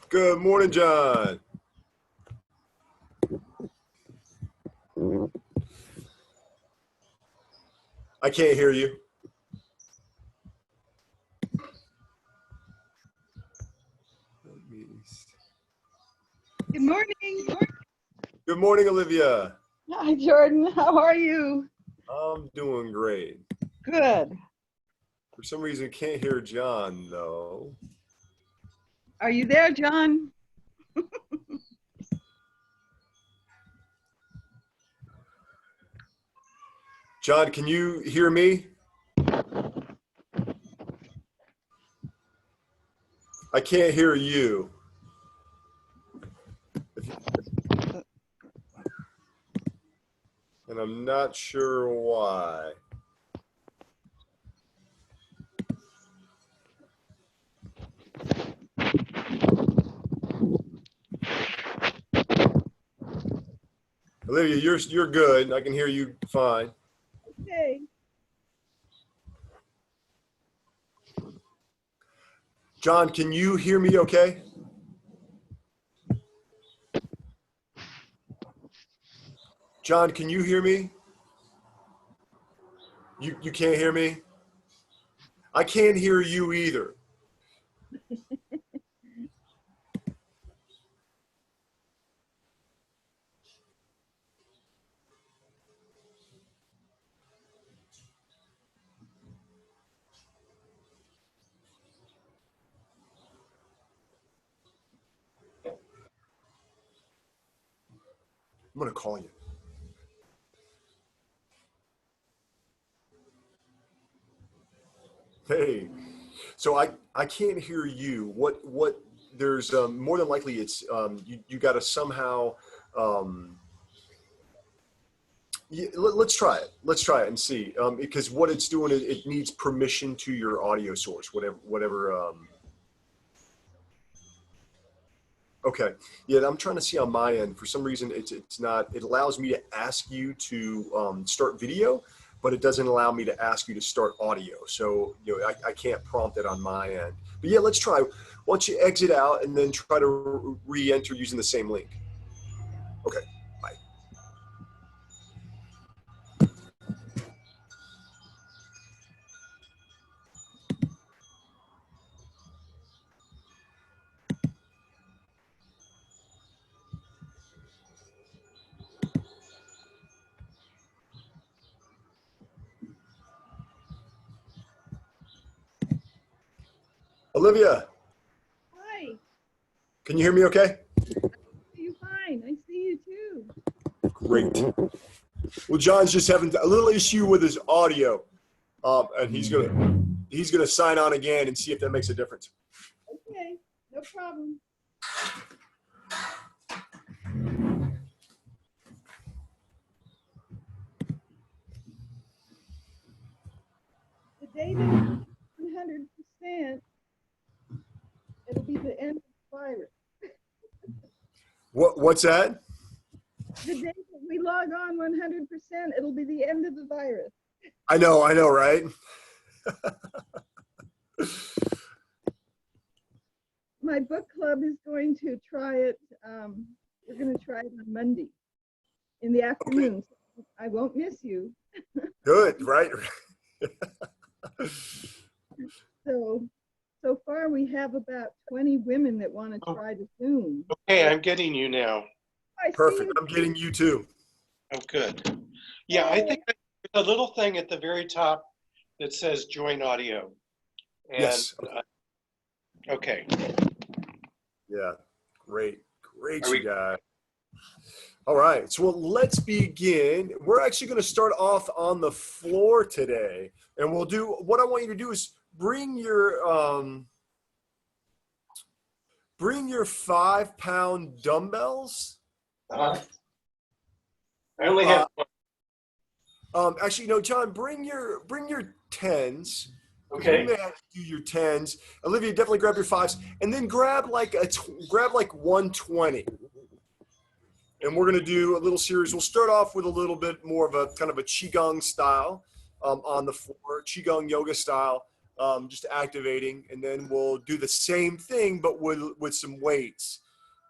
Good morning, John. I can't hear you. Good morning. Good morning, Olivia. Hi, Jordan. How are you? I'm doing great. Good. For some reason, can't hear John, though. Are you there, John? John, can you hear me? I can't hear you. And I'm not sure why. Olivia, you're good. I can hear you fine. Okay. John, can you hear me okay? John, can you hear me? You can't hear me? I can't hear you either. I'm going to call you. Hey, so I can't hear you. What there's more than likely it's you got to somehow let's try it. Let's try it and see because what it's doing is it needs permission to your audio source, whatever. Okay, yeah, I'm trying to see on my end. For some reason, it's not. It allows me to ask you to start video, but it doesn't allow me to ask you to start audio. So I can't prompt it on my end. But yeah, let's try. Why don't you exit out and then try to re-enter using the same link? Okay, bye. Olivia, Hi. can you hear me okay? You fine? I see you too. Great. Well, John's just having a little issue with his audio, and he's gonna sign on again and see if that makes a difference. Okay, no problem. The day that 100%, it'll be the end of the virus. What's that? The day that we log on 100%, it'll be the end of the virus. I know, right? My book club is going to try it. We're going to try it on Monday in the afternoon. Okay. I won't miss you. Good, right? So far we have about 20 women that want to try to Zoom. Okay, I'm getting you now. Perfect. I'm getting you too. Oh, good. Yeah, I think there's a little thing at the very top that says join audio. And, yes. Okay. Yeah. Great, you guys. All right. So let's begin. We're actually going to start off on the floor today, and we'll do. What I want you to do is bring your 5-pound dumbbells. I only have one. Actually, no, John, bring your 10s. Okay. You may have to do your 10s. Olivia, definitely grab your 5s, and then grab like 120. And we're going to do a little series. We'll start off with a little bit more of a kind of a Qigong style on the floor, Qigong yoga style. just activating, and then we'll do the same thing, but with some weights,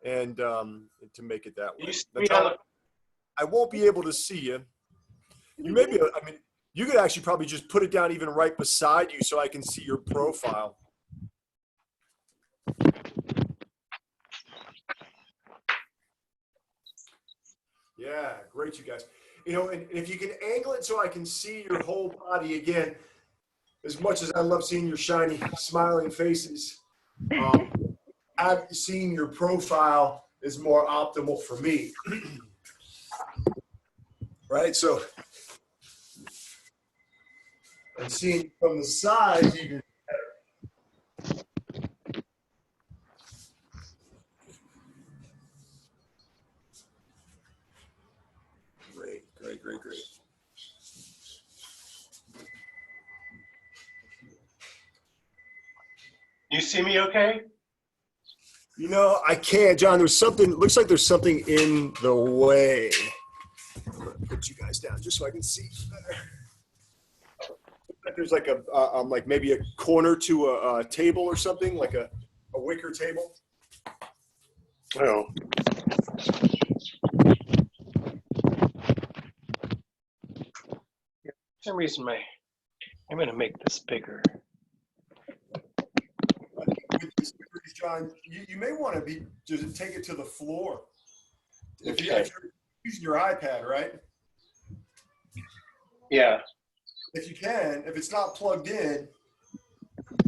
and to make it that way. You see Now, me John, I won't be able to see you. You may be, I mean, you could actually probably just put it down even right beside you so I can see your profile. Yeah, great, you guys. You know, and if you can angle it so I can see your whole body again, as much as I love seeing your shiny, smiling faces, seeing your profile is more optimal for me. Right? So, and seeing from the side even better. Great, great, great, great. You see me okay? You know, I can't, John. There's something, looks like there's something in the way. I'm going to put you guys down just so I can see better. There's like like maybe a corner to a table or something, like a wicker table. Oh. For some reason, I'm going to make this bigger. With this, John, you may want to just take it to the floor. If you're using your iPad, right? Yeah. If you can, if it's not plugged in,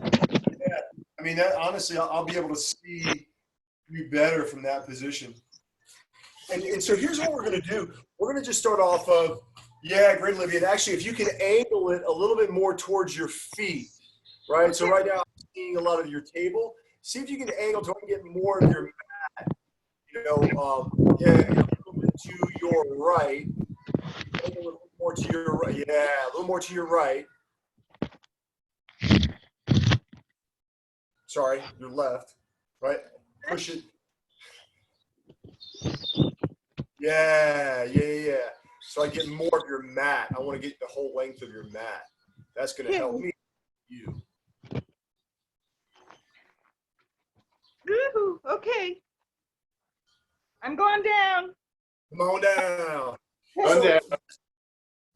yeah, I mean, that, honestly, I'll be able to see you better from that position. And so here's what we're going to do. We're going to just start off of, yeah, great, Olivia. And actually, if you can angle it a little bit more towards your feet, right? So right now, I'm seeing a lot of your table. See if you can angle to get more of your mat, you know, yeah, a little bit to your right. A little more to your right. Yeah, a little more to your right. Sorry, your left, right? Push it. Yeah, yeah, yeah. So I get more of your mat. I want to get the whole length of your mat. That's going to help me. You. Woo-hoo. Okay. I'm going down. Come on down. So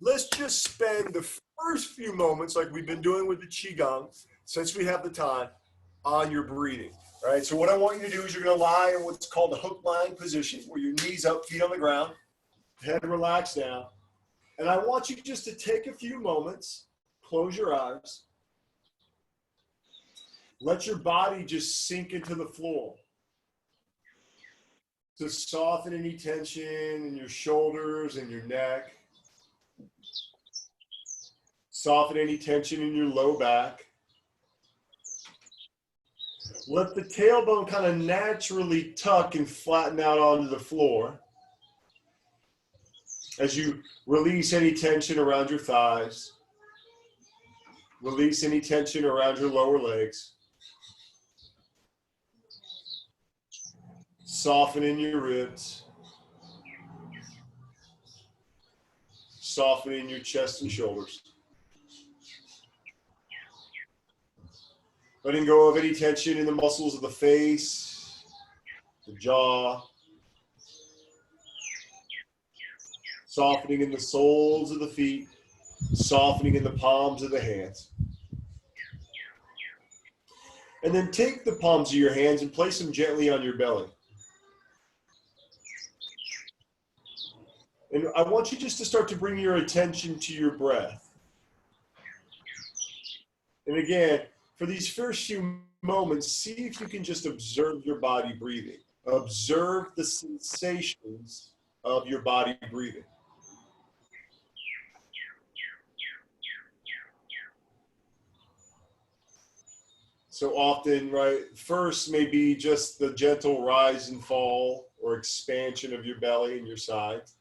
let's just spend the first few moments, like we've been doing with the Qigong, since we have the time, on your breathing. All right. So what I want you to do is you're going to lie in what's called the hook lying position, where your knees up, feet on the ground, head relaxed down. And I want you just to take a few moments, close your eyes, let your body just sink into the floor. To soften any tension in your shoulders and your neck. Soften any tension in your low back. Let the tailbone kind of naturally tuck and flatten out onto the floor as you release any tension around your thighs. Release any tension around your lower legs. Soften in your ribs. Soften in your chest and shoulders. Letting go of any tension in the muscles of the face, the jaw. Softening in the soles of the feet. Softening in the palms of the hands. And then take the palms of your hands and place them gently on your belly. And I want you just to start to bring your attention to your breath. And again, for these first few moments, see if you can just observe your body breathing. Observe the sensations of your body breathing. So often, right, first may be just the gentle rise and fall or expansion of your belly and your sides.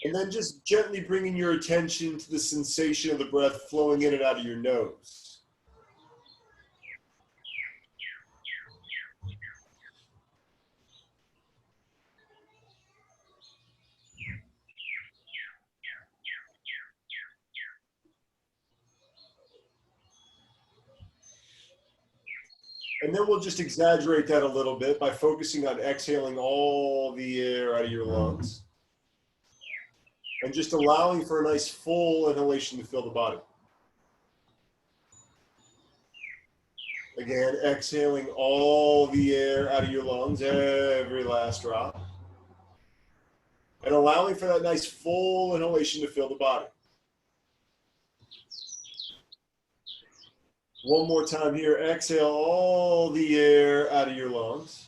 And then just gently bringing your attention to the sensation of the breath flowing in and out of your nose. And then we'll just exaggerate that a little bit by focusing on exhaling all the air out of your lungs. And just allowing for a nice full inhalation to fill the body. Again, exhaling all the air out of your lungs, every last drop. And allowing for that nice full inhalation to fill the body. One more time here. Exhale all the air out of your lungs.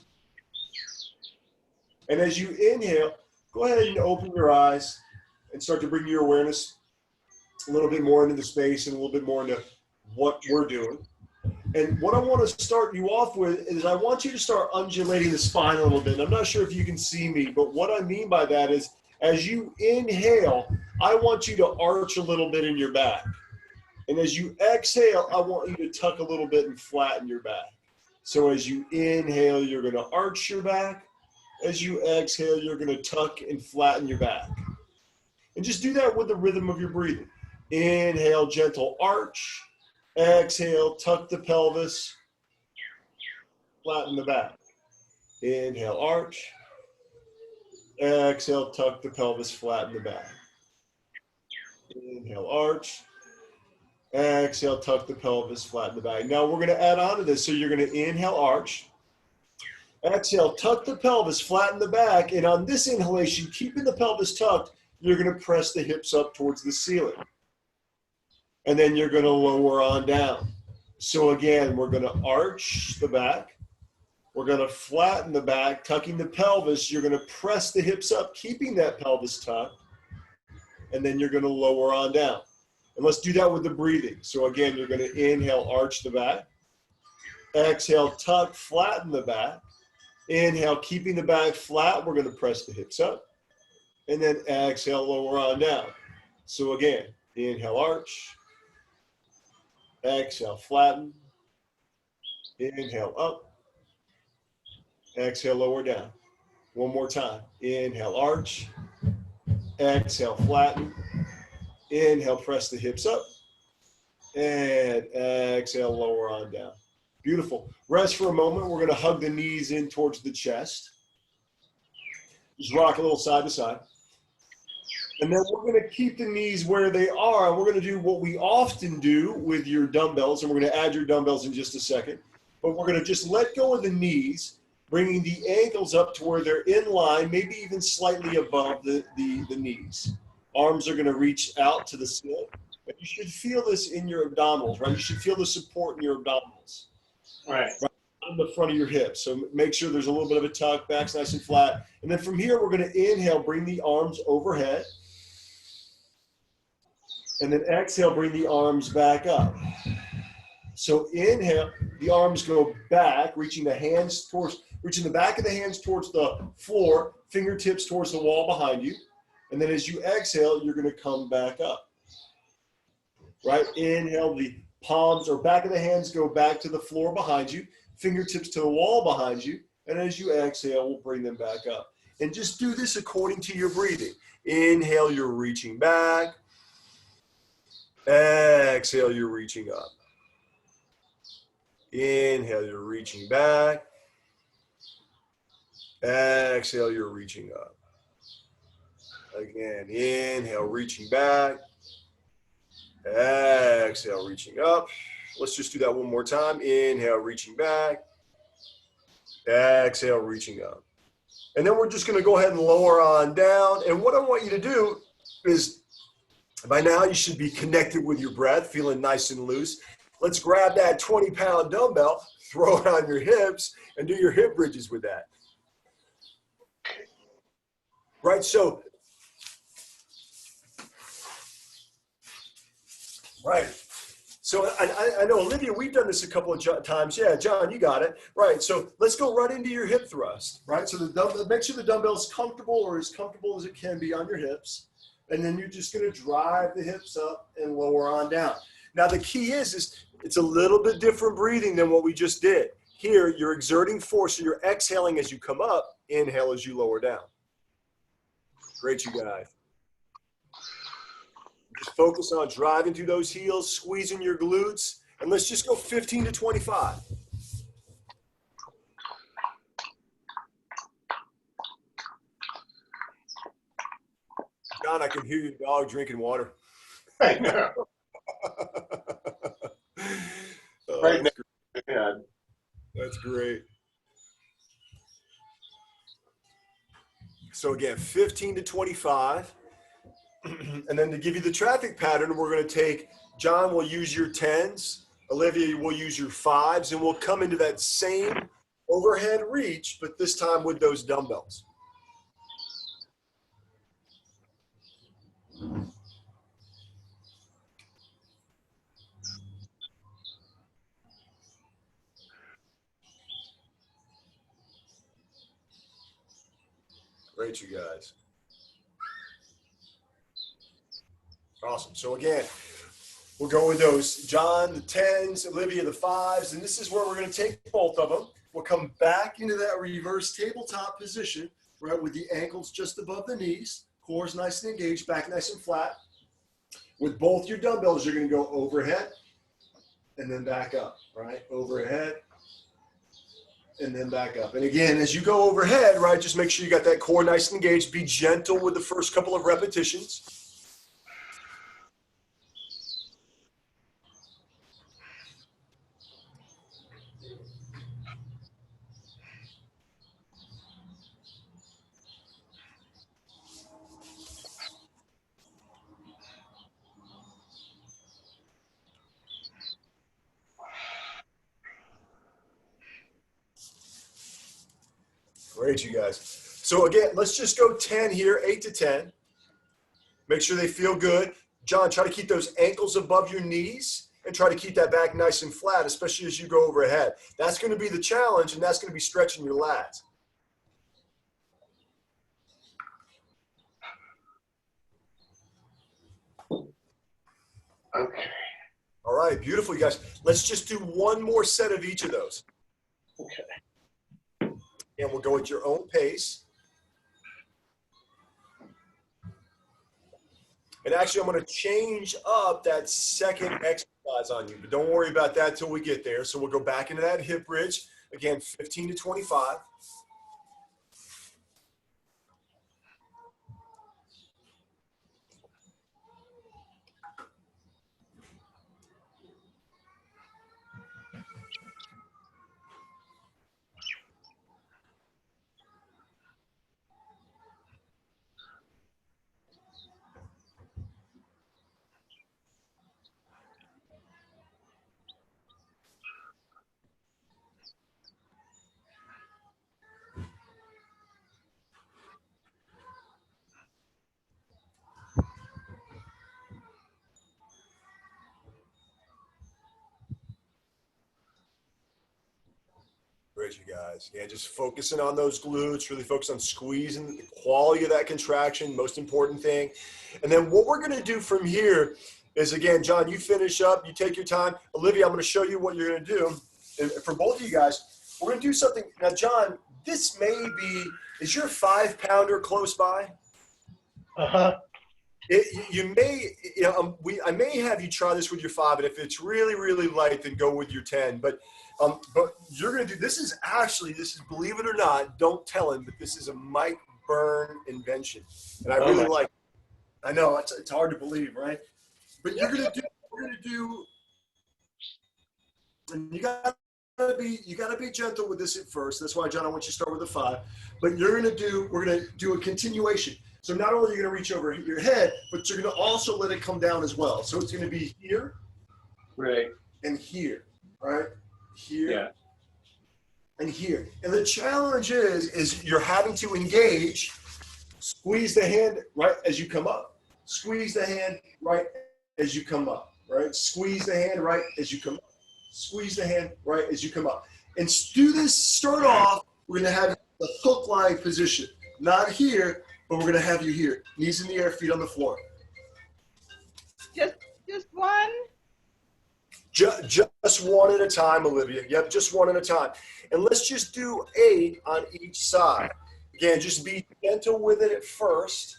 And as you inhale, go ahead and open your eyes and start to bring your awareness a little bit more into the space and a little bit more into what we're doing. And what I want to start you off with is I want you to start undulating the spine a little bit. And I'm not sure if you can see me, but what I mean by that is as you inhale, I want you to arch a little bit in your back. And as you exhale, I want you to tuck a little bit and flatten your back. So as you inhale, you're going to arch your back. As you exhale, you're going to tuck and flatten your back. And just do that with the rhythm of your breathing. Inhale, gentle arch. Exhale, tuck the pelvis, flatten the back. Inhale, arch. Exhale, tuck the pelvis, flatten the back. Inhale, arch. Exhale, tuck the pelvis, flatten the back. Now we're going to add on to this. So you're going to inhale, arch. Exhale, tuck the pelvis, flatten the back. And on this inhalation, keeping the pelvis tucked, you're going to press the hips up towards the ceiling. And then you're going to lower on down. So again, we're going to arch the back. We're going to flatten the back, tucking the pelvis. You're going to press the hips up, keeping that pelvis tucked. And then you're going to lower on down. And let's do that with the breathing. So again, you're going to inhale, arch the back. Exhale, tuck, flatten the back. Inhale, keeping the back flat. We're going to press the hips up. And then exhale, lower on down. So again, inhale, arch. Exhale, flatten. Inhale, up. Exhale, lower down. One more time. Inhale, arch. Exhale, flatten. Inhale, press the hips up. And exhale, lower on down. Beautiful. Rest for a moment. We're going to hug the knees in towards the chest. Just rock a little side to side. And then we're going to keep the knees where they are. And we're going to do what we often do with your dumbbells. And we're going to add your dumbbells in just a second. But we're going to just let go of the knees, bringing the ankles up to where they're in line, maybe even slightly above the knees. Arms are going to reach out to the ceiling. But you should feel this in your abdominals, right? You should feel the support in your abdominals. Right. On the front of your hips. So make sure there's a little bit of a tuck, back's nice and flat. And then from here, we're going to inhale, bring the arms overhead. And then exhale, bring the arms back up. So inhale, the arms go back, reaching the back of the hands towards the floor, fingertips towards the wall behind you. And then as you exhale, you're going to come back up. Right? Inhale, the palms or back of the hands go back to the floor behind you, fingertips to the wall behind you. And as you exhale, we'll bring them back up. And just do this according to your breathing. Inhale, you're reaching back. Exhale, you're reaching up. Inhale, you're reaching back. Exhale, you're reaching up. Again, inhale, reaching back. Exhale, reaching up. Let's just do that one more time. Inhale, reaching back. Exhale, reaching up. And then we're just going to go ahead and lower on down. And what I want you to do is, by now you should be connected with your breath, feeling nice and loose. Let's grab that 20-pound dumbbell, throw it on your hips, and do your hip bridges with that. Right, so, right. So I know, Olivia, we've done this a couple of times. Yeah, John, you got it. Right, so let's go right into your hip thrust, right? So make sure the dumbbell's comfortable or as comfortable as it can be on your hips. And then you're just going to drive the hips up and lower on down. Now, the key is it's a little bit different breathing than what we just did. Here, you're exerting force, so you're exhaling as you come up, inhale as you lower down. Great, you guys. Just focus on driving through those heels, squeezing your glutes, and let's just go 15 to 25. John, I can hear your dog drinking water. I know. Oh, Right that's, now. Yeah. that's great. So again, 15 to 25. And then to give you the traffic pattern, we're going to take, John will use your 10s, Olivia will use your 5s, and we'll come into that same overhead reach, but this time with those dumbbells. Great, you guys. Awesome. So again, we'll go with those. John, the 10s, Olivia, the 5s, and this is where we're going to take both of them. We'll come back into that reverse tabletop position, right, with the ankles just above the knees, core's nice and engaged, back nice and flat. With both your dumbbells, you're going to go overhead and then back up, right? Overhead and then back up. And again, as you go overhead, right, just make sure you got that core nice and engaged. Be gentle with the first couple of repetitions. Great, you guys. So again, let's just go 10 here, 8 to 10. Make sure they feel good. John, try to keep those ankles above your knees and try to keep that back nice and flat, especially as you go overhead. That's going to be the challenge, and that's going to be stretching your lats. Okay. All right, beautiful, you guys. Let's just do one more set of each of those. Okay. And we'll go at your own pace. And actually, I'm going to change up that second exercise on you, but don't worry about that till we get there. So we'll go back into that hip bridge. Again, 15 to 25. Great, you guys. Yeah, just focusing on those glutes, really focus on squeezing the quality of that contraction, most important thing. And then what we're going to do from here is, again, John, you finish up, you take your time. Olivia, I'm going to show you what you're going to do. And for both of you guys, we're going to do something. Now, John, this may be, is your 5-pounder close by? Uh-huh. You may, I may have you try this with your 5, and if it's really, really light, then go with your 10. But you're going to do, this is, believe it or not, don't tell him, but this is a Mike Byrne invention. And I really like it. I know, it's hard to believe, right? But we're going to do, and you got to be gentle with this at first. That's why, John, I want you to start with a 5. But we're going to do a continuation. So not only are you going to reach over your head, but you're going to also let it come down as well. So it's going to be here, Right. and here, right? Here, Yeah. and here. And the challenge is you're having to engage, squeeze the hand right as you come up, squeeze the hand right as you come up, right? Squeeze the hand right as you come up, squeeze the hand right as you come up. And do this, start off, we're going to have the hook line position, not here, but we're going to have you here. Knees in the air, feet on the floor. Just one? Just one at a time, Olivia. Yep, just one at a time. And let's just do 8 on each side. Again, just be gentle with it at first.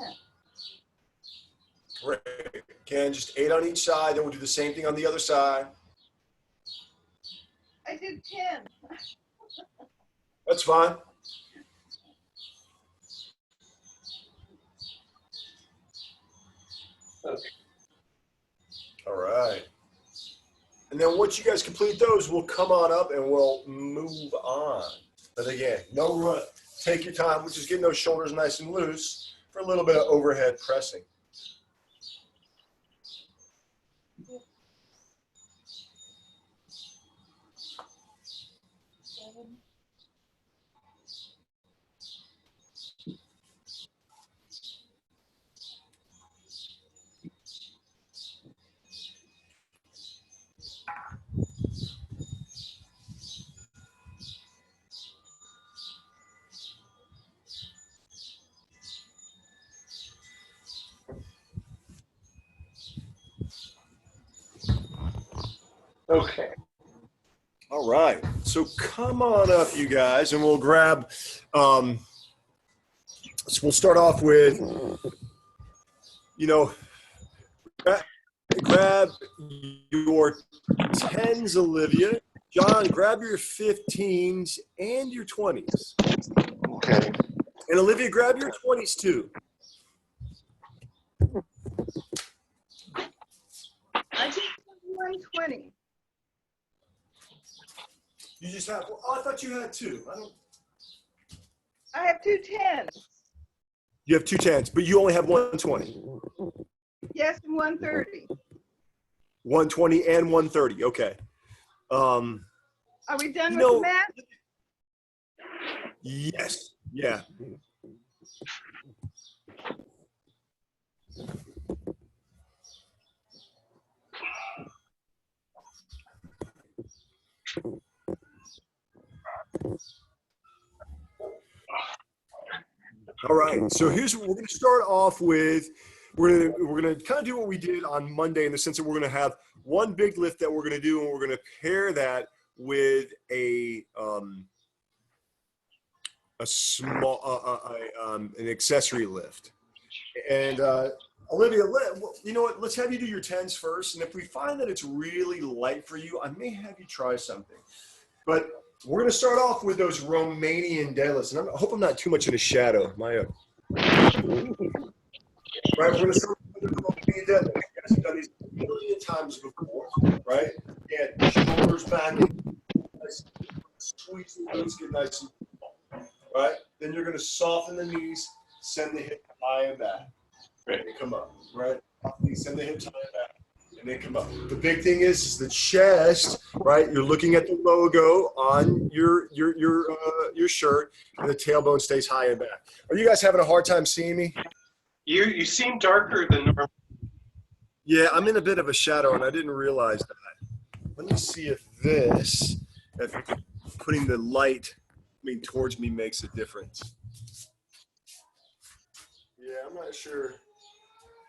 10. Great. Ken, just 8 on each side. Then we'll do the same thing on the other side. I did 10. That's fine. Okay. All right. And then once you guys complete those, we'll come on up and we'll move on. But again, no run. Take your time. We're just getting those shoulders nice and loose for a little bit of overhead pressing. Okay. All right. So come on up, you guys, and we'll grab. So we'll start off with, grab your 10s, Olivia. John, grab your 15s and your 20s. Okay. And Olivia, grab your 20s too. I did 120. You just have. Oh, I thought you had 2. I have 2 10s. You have 2 10s, but you only have 120. Yes, and 130. 120 and 130. Okay. Are we done You with know- the math? Yes. Yeah. All right. So here's what we're going to start off with. We're gonna kind of do what we did on Monday in the sense that we're going to have one big lift that we're going to do, and we're going to pair that with a small an accessory lift. And Olivia, you know what? Let's have you do your 10s first, and if we find that it's really light for you, I may have you try something. But we're going to start off with those Romanian deadlifts, and I hope I'm not too much in the shadow. Right, we're going to start with the Romanian deadlift. You guys have done these a million times before, right? And shoulders back, nice, squeeze the glutes, get nice and tall, right? Then you're going to soften the knees, send the hip high and back. Right, and come up, right? Send the hips high and back. And they come up. The big thing is the chest, right? You're looking at the logo on your shirt, and the tailbone stays high and back. Are you guys having a hard time seeing me? You seem darker than normal. Yeah, I'm in a bit of a shadow, and I didn't realize that. Let me see if putting the light, towards me makes a difference. Yeah, I'm not sure.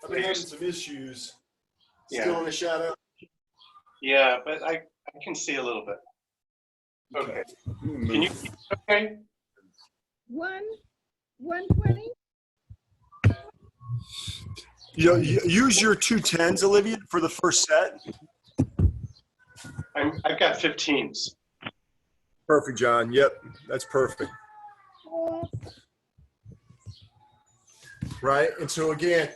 I've been having some issues. Still in the shadow? Yeah, but I can see a little bit. Okay. Can you? Okay. 120. Use your 2 10s, Olivia, for the first set. I've got 15s. Perfect, John. Yep, that's perfect. Right, and so again,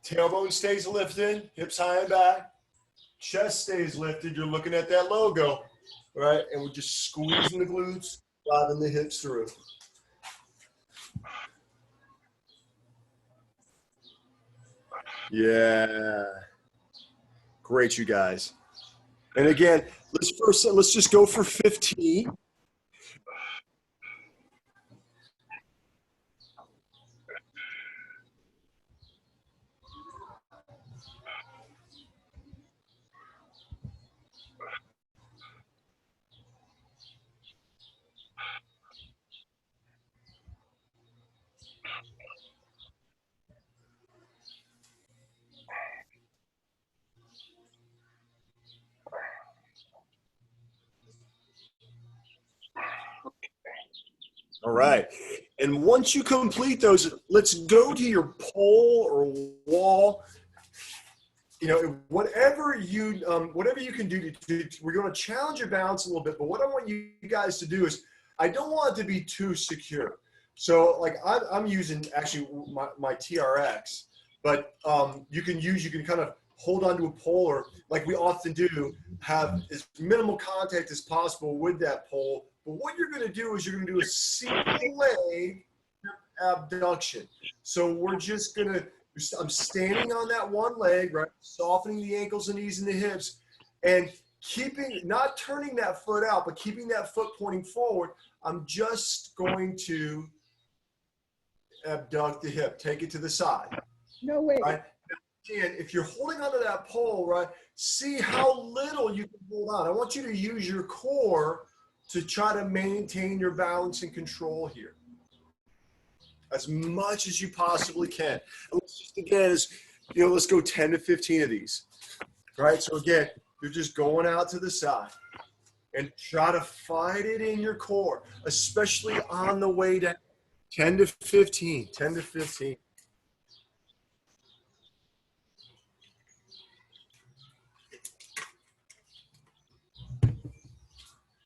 tailbone stays lifted, hips high and back, chest stays lifted. You're looking at that logo, right? And we're just squeezing the glutes, driving the hips through. Yeah. Great, you guys. And again, let's just go for 15. All right. And once you complete those, let's go to your pole or wall. You know, whatever you can do we're going to challenge your balance a little bit. But what I want you guys to do is, I don't want it to be too secure. So like I'm using actually my TRX, but you can kind of hold onto a pole, or like we often do, have as minimal contact as possible with that pole. But what you're going to do is you're going to do a single leg abduction. So we're just going to, I'm standing on that one leg, right? Softening the ankles and knees and the hips, and not turning that foot out, but keeping that foot pointing forward. I'm just going to abduct the hip, take it to the side. No way. Right? And if you're holding onto that pole, right, see how little you can hold on. I want you to use your core to try to maintain your balance and control here as much as you possibly can. And let's just, again, let's go 10 to 15 of these, right? So again, you're just going out to the side and try to fight it in your core, especially on the way down. 10 to 15, 10 to 15.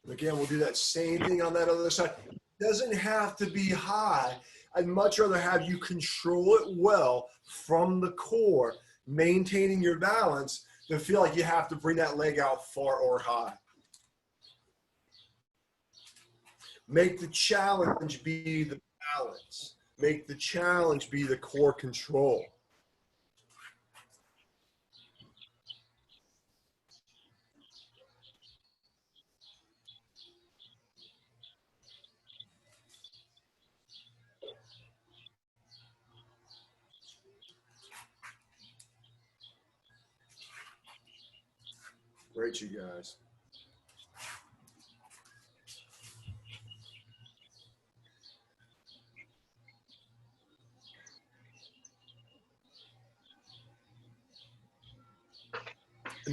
Again, we'll do that same thing on that other side. It doesn't have to be high. I'd much rather have you control it well from the core, maintaining your balance, than feel like you have to bring that leg out far or high. Make the challenge be the balance. Make the challenge be the core control. Great, you guys.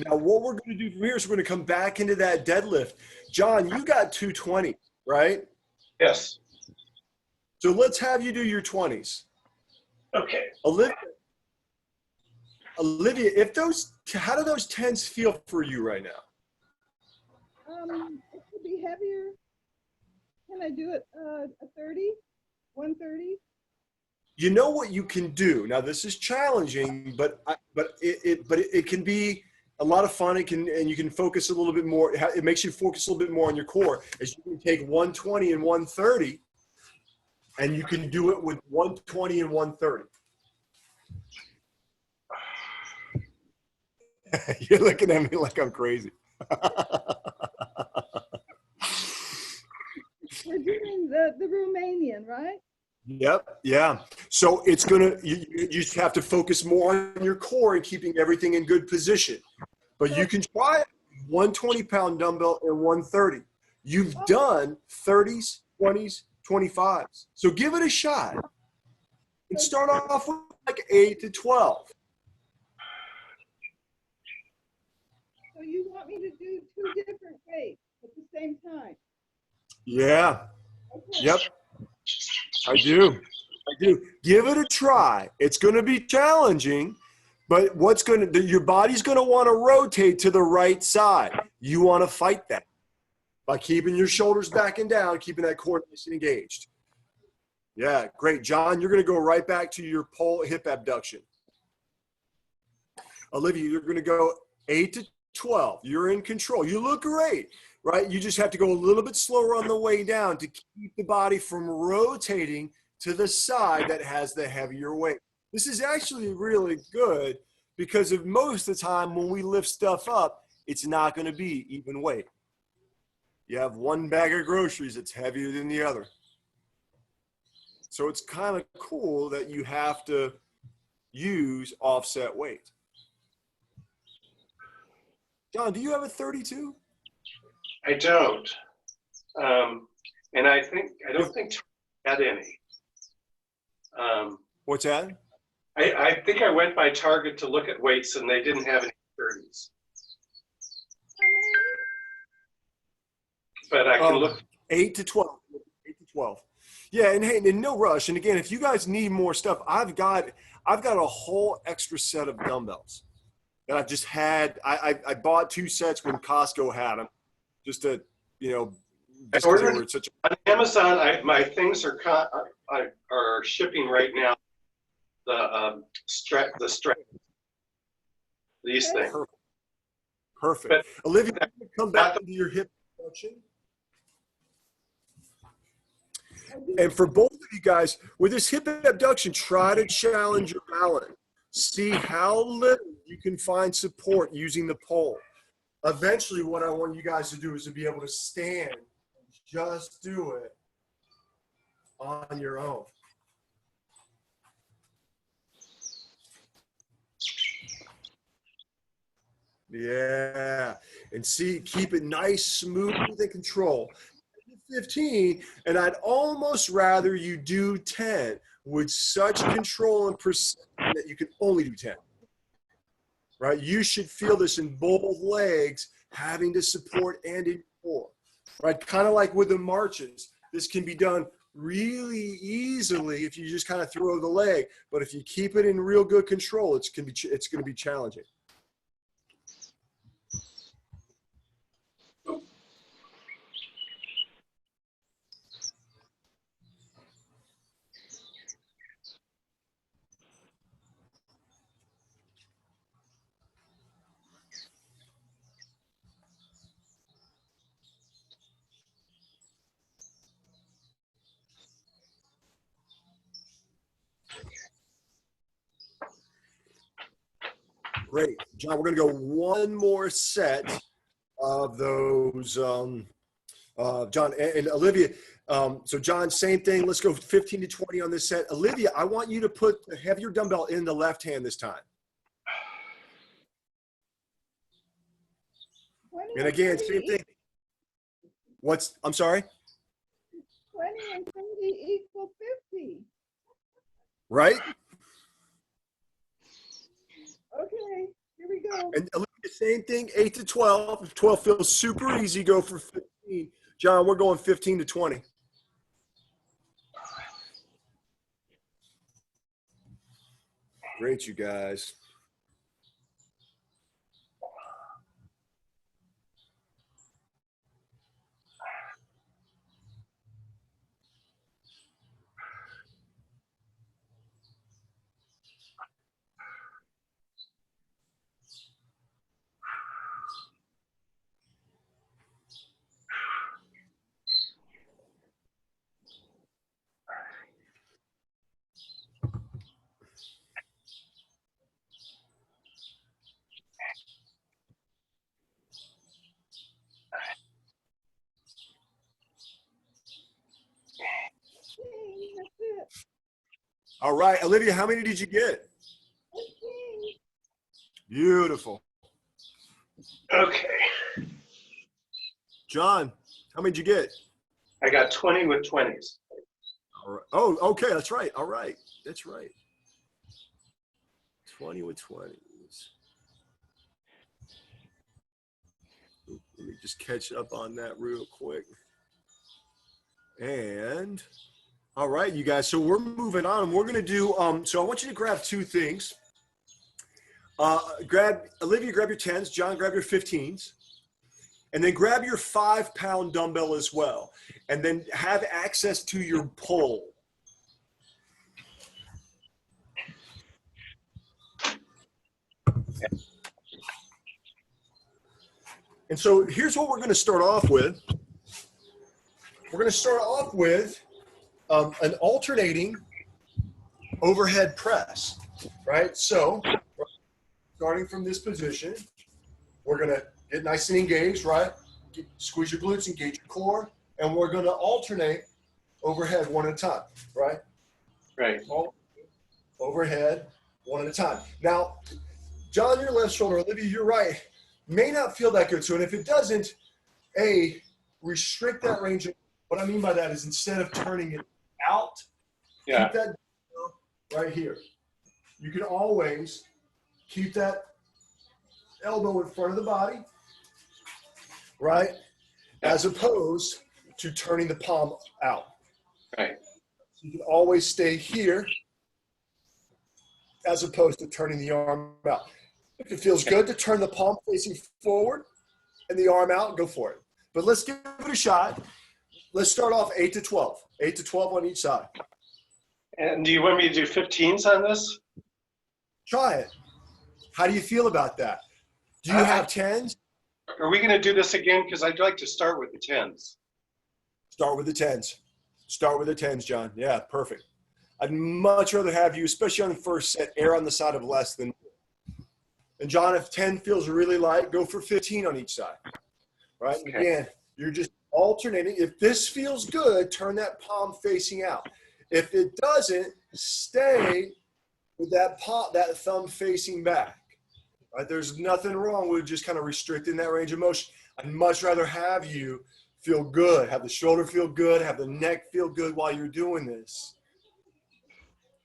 Now, what we're going to do from here is we're going to come back into that deadlift. John, you got 220, right? Yes. So let's have you do your 20s. Okay. Olivia, how do those 10s feel for you right now? It could be heavier. Can I do it a 30? 130? You know what you can do. Now this is challenging, but it can be a lot of fun. And you can focus a little bit more. It makes you focus a little bit more on your core. As you can take 120 and 130, and you can do it with 120 and 130. You're looking at me like I'm crazy. We're doing the Romanian, right? Yep. Yeah. So it's you just have to focus more on your core and keeping everything in good position. But you can try it, 120-pound dumbbell and 130. You've done 30s, 20s, 25s. So give it a shot. And start off with like 8 to 12. So you want me to do 2 different weights at the same time? Yeah. Okay. Yep. I do. Give it a try. It's going to be challenging, but your body's going to want to rotate to the right side. You want to fight that by keeping your shoulders back and down, keeping that core nice and engaged. Yeah, great. John, you're going to go right back to your pole hip abduction. Olivia, you're going to go 8 to 12. You're in control. You look great, right? You just have to go a little bit slower on the way down to keep the body from rotating to the side that has the heavier weight. This is actually really good because of most of the time when we lift stuff up, it's not going to be even weight. You have one bag of groceries that's heavier than the other. So it's kind of cool that you have to use offset weight. John, do you have a 32? I don't. And I don't think I had any. What's that? I think I went by Target to look at weights and they didn't have any 30s. But I can look. 8 to 12. 8 to 12. Yeah, and hey, and no rush. And again, if you guys need more stuff, I've got a whole extra set of dumbbells that I've just had. I bought 2 sets when Costco had them, just to you know, I just because they ordered were such. on Amazon. My things are shipping right now. The strap, these Okay. things. Perfect. Perfect. But Olivia, come back that, into your hip abduction. I do. And for both of you guys, with this hip abduction, try to challenge your balance. See how little you can find support using the pole. Eventually, what I want you guys to do is to be able to stand and just do it on your own. Yeah. And see, keep it nice, smooth, and control. 15, and I'd almost rather you do 10 with such control and precision that you can only do 10. Right? You should feel this in both legs, having to support and in core. Right? Kind of like with the marches. This can be done really easily if you just kind of throw the leg, but if you keep it in real good control, it's going to be challenging. Great. John, we're going to go one more set of those. John and Olivia. So John, same thing. Let's go 15 to 20 on this set. Olivia, I want you to have your dumbbell in the left hand this time. 20 And again, same thing. I'm sorry? 20 and 30 equal 50. Right? Okay, here we go. And Olivia, same thing, 8 to 12. If 12 feels super easy, go for 15. John, we're going 15 to 20. Great, you guys. Okay, that's it. All right, Olivia, how many did you get? 15. Beautiful. okay, John, how many did you get? I got 20 with 20s. All right. Oh, okay, that's right. All right, that's right. 20 with 20s. Let me just catch up on that real quick. And all right, you guys. So we're moving on. We're going to do. So I want you to grab 2 things. Olivia, grab your 10s. John, grab your 15s. And then grab your 5-pound dumbbell as well. And then have access to your pole. And so here's what we're going to start off with. We're going to start off with an alternating overhead press, right? So starting from this position, we're going to get nice and engaged, right? Squeeze your glutes, engage your core, and we're going to alternate overhead one at a time, right? Right. Overhead one at a time. Now, John, your left shoulder, Olivia, you're right, may not feel that good. So, and if it doesn't, restrict that range. What I mean by that is instead of turning it out, Yeah. keep that right here. You can always keep that elbow in front of the body, right? As opposed to turning the palm out. Right. You can always stay here as opposed to turning the arm out. If it feels good to turn the palm facing forward and the arm out, go for it. But let's give it a shot. Let's start off 8 to 12. 8 to 12 on each side. And do you want me to do 15s on this? Try it. How do you feel about that? Do you have 10s? Are we going to do this again? Because I'd like to start with the 10s. Start with the 10s. Start with the 10s, John. Yeah, perfect. I'd much rather have you, especially on the first set, err on the side of less than more. And John, if 10 feels really light, go for 15 on each side. Right? Okay. Again, you're just alternating. If this feels good, turn that palm facing out. If it doesn't, stay with that thumb facing back. Right? There's nothing wrong with just kind of restricting that range of motion. I'd much rather have you feel good, have the shoulder feel good, have the neck feel good while you're doing this.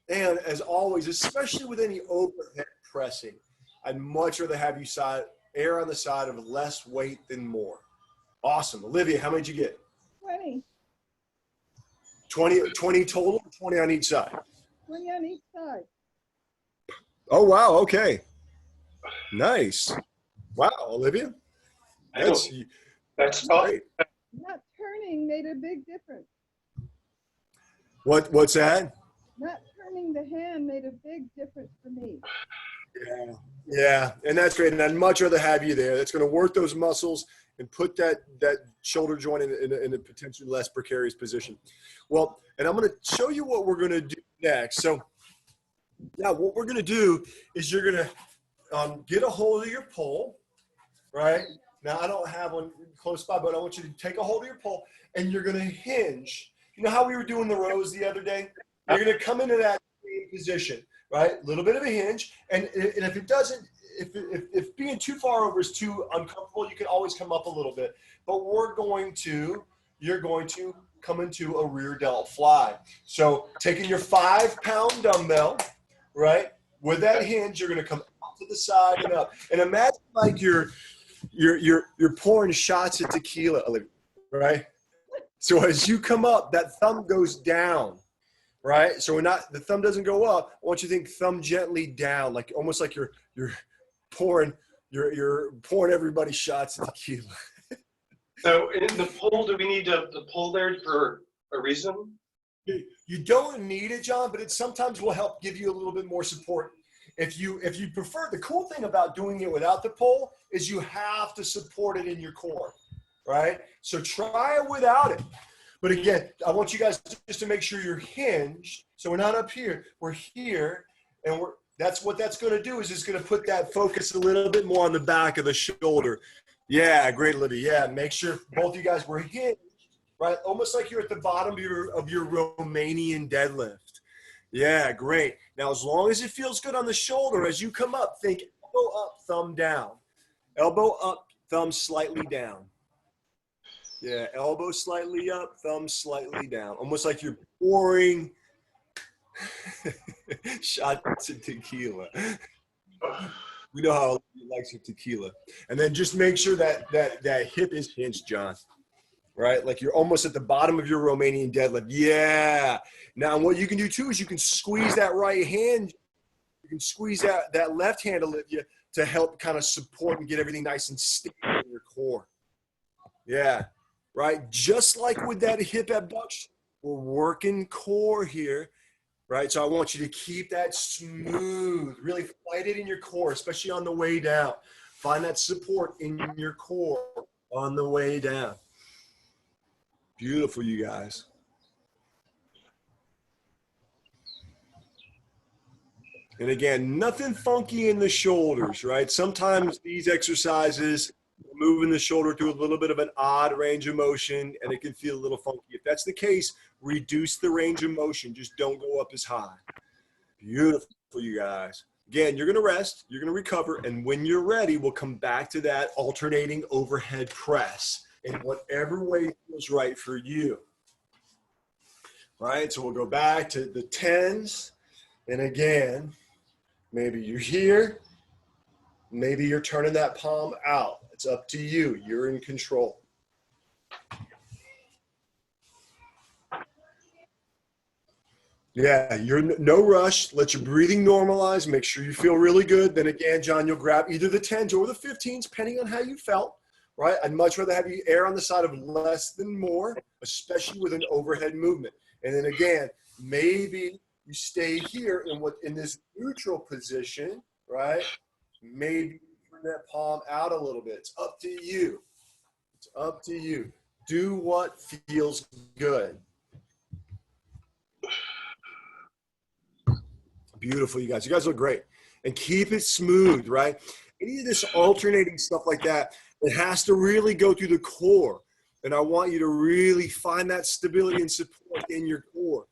And as always, especially with any overhead pressing, I'd much rather have you err on the side of less weight than more. Awesome. Olivia, how many did you get? 20. 20 total, 20 on each side? 20 on each side. Oh, wow. Okay. Nice. Wow, Olivia. That's all. Great. Not turning made a big difference. What's that? Not turning the hand made a big difference for me. Yeah, and that's great. And I'd much rather have you there. That's going to work those muscles and put that shoulder joint in a potentially less precarious position. Well, and I'm going to show you what we're going to do next. So now what we're going to do is you're going to get a hold of your pole, right? Now I don't have one close by, but I want you to take a hold of your pole and you're going to hinge. You know how we were doing the rows the other day? You're going to come into that same position, right? A little bit of a hinge. And if it doesn't, if being too far over is too uncomfortable, you can always come up a little bit. But you're going to come into a rear delt fly. So taking your 5-pound dumbbell, right? With that hinge, you're going to come out to the side and up. And imagine like you're pouring shots of tequila, right? So as you come up, that thumb goes down, right? So the thumb doesn't go up. I want you to think thumb gently down, like almost like you're pouring everybody shots of tequila. So in the pole, do we need the pole there for a reason? You don't need it, John, but it sometimes will help give you a little bit more support. If you prefer, the cool thing about doing it without the pole is you have to support it in your core, right? So try it without it. But again, I want you guys just to make sure you're hinged. So we're not up here, we're here, and that's what that's going to do is it's going to put that focus a little bit more on the back of the shoulder. Yeah, great, Olivia. Yeah, make sure both of you guys were hinged, right? Almost like you're at the bottom of your Romanian deadlift. Yeah, great. Now, as long as it feels good on the shoulder, as you come up, think elbow up, thumb down. Elbow up, thumb slightly down. Yeah, elbow slightly up, thumb slightly down. Almost like you're pouring shots of tequila. We know how he likes your tequila. And then just make sure that hip is hinged, John. Right? Like you're almost at the bottom of your Romanian deadlift. Yeah. Now what you can do too is you can squeeze that right hand. You can squeeze that left hand, Olivia, to help kind of support and get everything nice and stable in your core. Yeah. Right? Just like with that hip abduction, we're working core here. Right? So I want you to keep that smooth, really fight it in your core, especially on the way down. Find that support in your core on the way down. Beautiful, you guys. And again, nothing funky in the shoulders, right? Sometimes these exercises, moving the shoulder to a little bit of an odd range of motion, and it can feel a little funky. If that's the case, reduce the range of motion. Just don't go up as high. Beautiful, you guys. Again, you're going to rest, you're going to recover, and when you're ready, we'll come back to that alternating overhead press in whatever way feels right for you. Right? So we'll go back to the 10s. And again, maybe you're here. Maybe you're turning that palm out. It's up to you. You're in control. Yeah, you're no rush. Let your breathing normalize. Make sure you feel really good. Then again, John, you'll grab either the 10s or the 15s, depending on how you felt, right? I'd much rather have you err on the side of less than more, especially with an overhead movement. And then again, maybe you stay here in this neutral position, right? Maybe turn that palm out a little bit. It's up to you. It's up to you. Do what feels good. Beautiful, you guys. You guys look great. And keep it smooth, right? Any of this alternating stuff like that, it has to really go through the core. And I want you to really find that stability and support in your core.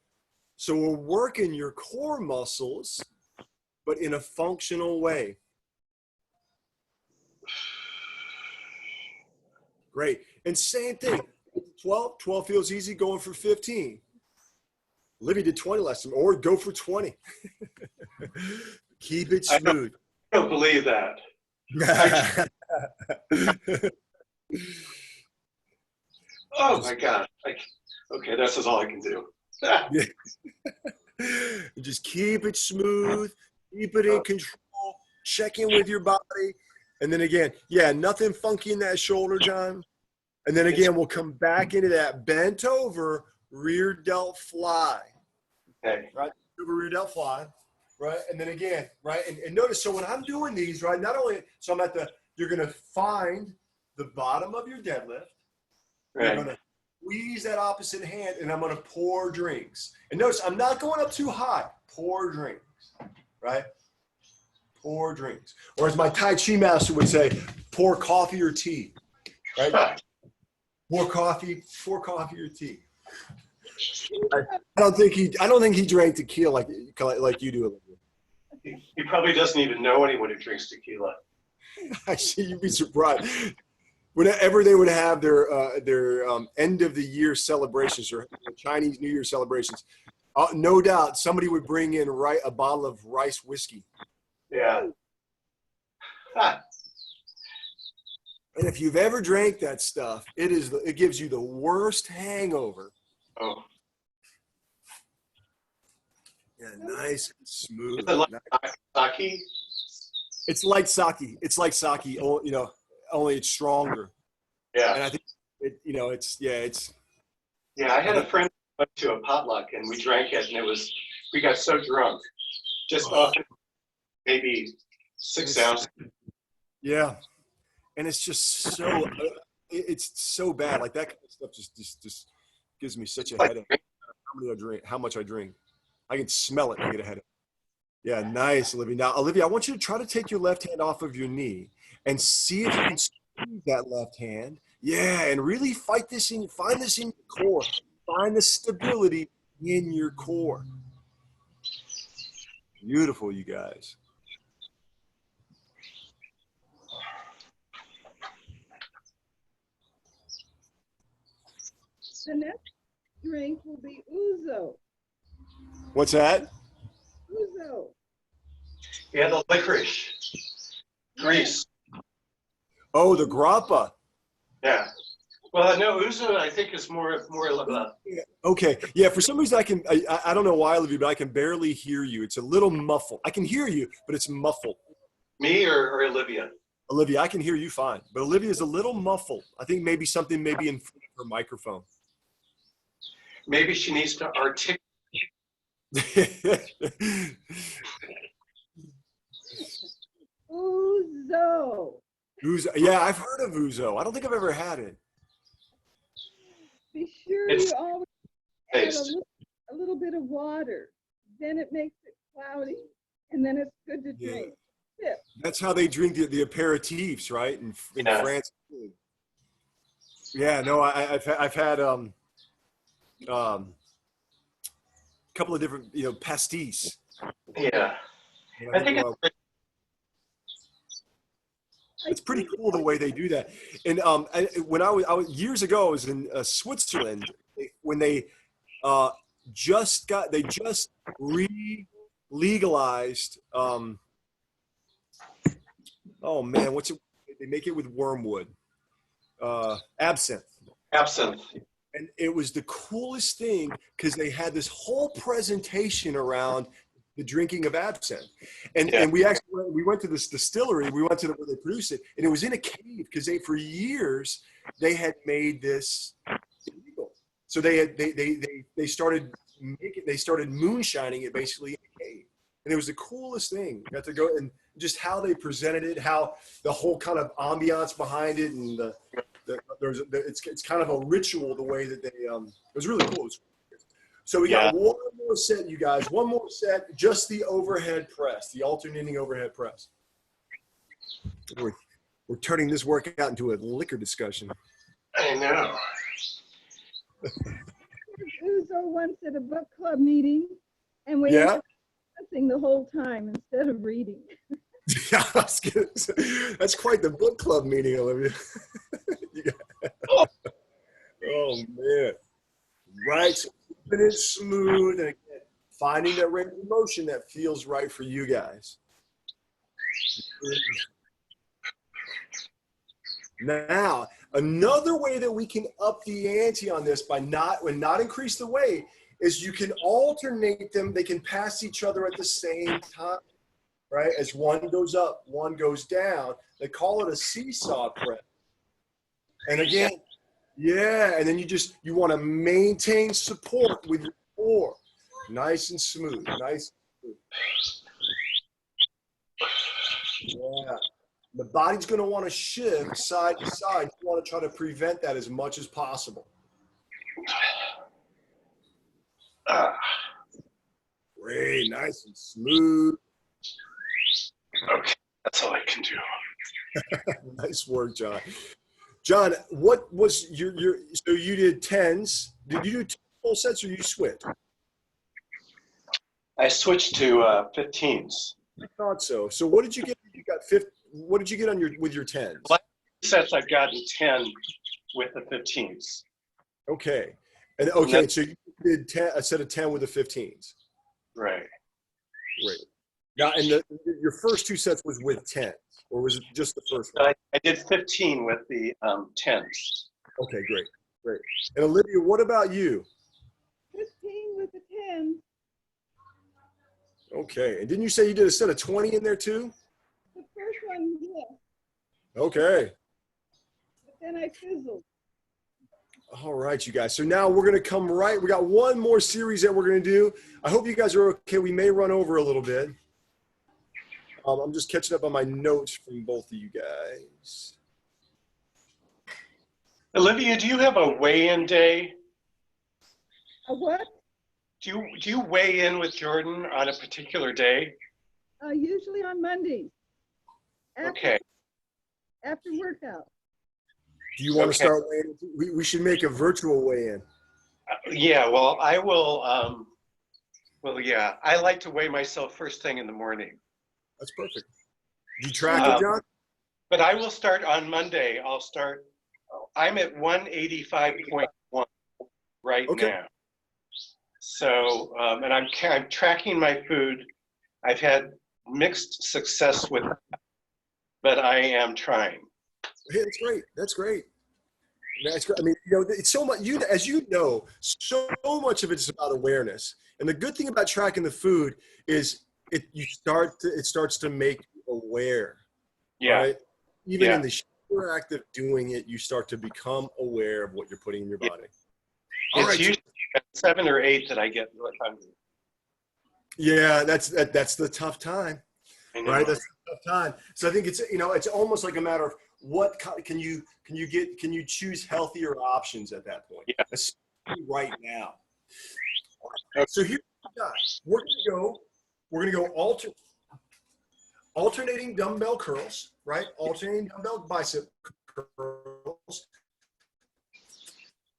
So we're working your core muscles, but in a functional way. Great. And same thing. 12 feels easy, going for 15. Olivia did 20 last time, or go for 20. Keep it smooth. I don't believe that. Oh my God. Okay, that's all I can do. Just keep it smooth, keep it in control, check in with your body. And then again, yeah, nothing funky in that shoulder, John. And then again, we'll come back into that bent over rear delt fly. Okay. Right? Over rear delt fly. Right? And then again, right? And notice, so when I'm doing these, right, not only, so I'm you're going to find the bottom of your deadlift. Right. You're going to squeeze that opposite hand, and I'm going to pour drinks. And notice, I'm not going up too high. Pour drinks. Right? Pour drinks. Or as my Tai Chi master would say, pour coffee or tea. Right? Pour coffee or tea. I don't think he drank tequila like you do, Olivia. He probably doesn't even know anyone who drinks tequila. Actually, you'd be surprised. Whenever they would have their end of the year celebrations or Chinese New Year celebrations, no doubt somebody would bring in a bottle of rice whiskey. Yeah. And if you've ever drank that stuff, it gives you the worst hangover. Oh. Yeah, nice and smooth. Is it like sake? It's like sake. It's like sake. You know, only it's stronger. Yeah. And I think it's. Yeah, I had a friend who went to a potluck and we drank it, and we got so drunk, just off maybe 6 ounces. Yeah, and it's just so it's so bad. Like that kind of stuff just gives me such a headache. How much I drink. I can smell it and I get a headache. Yeah, nice, Olivia. Now, Olivia, I want you to try to take your left hand off of your knee and see if you can squeeze that left hand. Yeah, and really find this in your core. Find the stability in your core. Beautiful, you guys. The next drink will be ouzo. What's that? Ouzo. Yeah, the licorice. Grease. Oh, the grappa. Yeah. Well, no, ouzo I think is more of a. Okay. Yeah. For some reason, I don't know why, Olivia, but I can barely hear you. It's a little muffled. I can hear you, but it's muffled. Me or Olivia? Olivia, I can hear you fine, but Olivia's a little muffled. I think maybe something in front of her microphone. Maybe she needs to articulate. Ouzo. Yeah, I've heard of ouzo. I don't think I've ever had it. Be sure It's you always add a little bit of water. Then it makes it cloudy, and then it's good to drink. Yeah. That's how they drink the aperitifs, right? In France. Yeah, no, I've had a couple of different pastis. Yeah, I think it's pretty cool the way they do that. And when I was years ago, I was in Switzerland when they just legalized. Oh man, what's it? They make it with wormwood, absinthe. absinthe. And it was the coolest thing because they had this whole presentation around the drinking of absinthe. And we actually we went to this distillery, we went to where they produce it, and it was in a cave because for years they had made this illegal. So they started moonshining it basically in a cave. And it was the coolest thing. You got to go and just how they presented it, how the whole kind of ambiance behind it, and it's kind of a ritual the way that they it was really cool. So we got one more set, you guys. One more set, just the overhead press, the alternating overhead press. We're turning this workout into a liquor discussion. I know. Uzo once at a book club meeting, and we were discussing the whole time instead of reading. Yeah, that's quite the book club meeting, Olivia. Oh man, right? So keeping it smooth and again, finding that range of motion that feels right for you guys. Now, another way that we can up the ante on this by not increase the weight is you can alternate them. They can pass each other at the same time, right? As one goes up, one goes down. They call it a seesaw press. And again, and then you want to maintain support with your core. Nice and smooth, nice and smooth. Yeah. The body's going to want to shift side to side. You want to try to prevent that as much as possible. Great, nice and smooth. Okay, that's all I can do. Nice work, John. John, what was your so you did 10s. Did you do 10 full sets or you switched? I switched to 15s. I thought so. So what did you get? You got what did you get on with your 10s? Last sets I've gotten 10 with the 15s. Okay. And okay, so you did a set of 10 with the 15s. Right. Great. Now, and your first two sets was with 10s, or was it just the first one? I did 15 with the 10s. Okay, great. And Olivia, what about you? 15 with the 10. Okay. And didn't you say you did a set of 20 in there too? The first one, yes. Okay. But then I fizzled. All right, you guys. So now we're going to come we got one more series that we're going to do. I hope you guys are okay. We may run over a little bit. I'm just catching up on my notes from both of you guys. Olivia, do you have a weigh-in day? A what? Do you weigh in with Jordan on a particular day? Usually on Mondays. Okay. After workout. Do you want to start weighing in? We should make a virtual weigh-in. Yeah, well, I will. I like to weigh myself first thing in the morning. That's perfect. Do you track it, John? But I will start on Monday. I'm at 185.1 right now. So, and I'm tracking my food. I've had mixed success with that, but I am trying. Hey, that's great. I mean, it's so much. As you know, so much of it is about awareness. And the good thing about tracking the food is it starts to make you aware. Yeah. Right? Even in the sheer act of doing it, you start to become aware of what you're putting in your body. It's usually at 7 or 8 that I get really hungry. Yeah, that's the tough time. Right? That's the tough time. So I think it's almost like a matter of what can you choose healthier options at that point. Yeah. Especially right now. So here we're gonna go alternating dumbbell curls, right? Alternating dumbbell bicep curls,